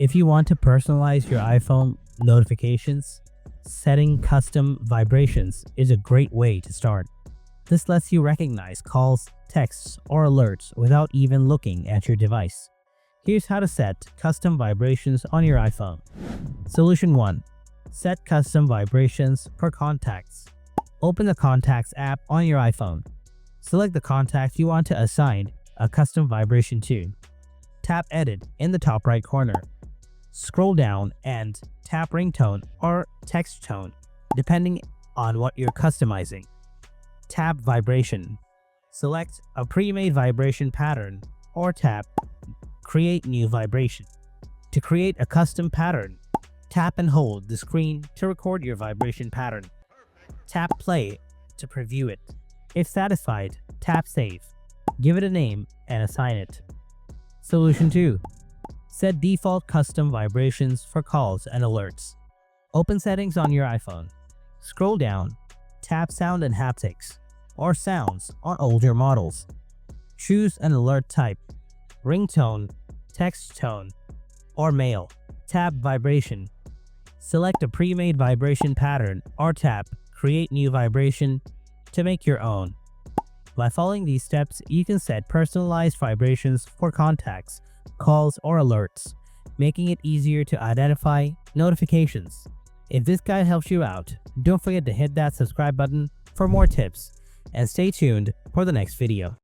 If you want to personalize your iPhone notifications, setting custom vibrations is a great way to start. This lets you recognize calls, texts, or alerts without even looking at your device. Here's how to set custom vibrations on your iPhone. Solution 1. Set custom vibrations for contacts. Open the Contacts app on your iPhone. Select the contact you want to assign a custom vibration to. Tap Edit in the top right corner. Scroll down and tap Ringtone or Text Tone, depending on what you're customizing. Tap Vibration. Select a pre-made vibration pattern or tap Create New Vibration. To create a custom pattern, tap and hold the screen to record your vibration pattern. Tap Play to preview it. If satisfied, tap Save. Give it a name and assign it. Solution 2. Set default custom vibrations for calls and alerts. Open Settings on your iPhone. Scroll down, tap Sound and Haptics, or Sounds on older models. Choose an alert type, ringtone, text tone, or mail. Tap Vibration. Select a pre-made vibration pattern or tap Create New Vibration to make your own. By following these steps, you can set personalized vibrations for contacts, calls, or alerts, making it easier to identify notifications. If this guide helps you out, don't forget to hit that subscribe button for more tips, and stay tuned for the next video.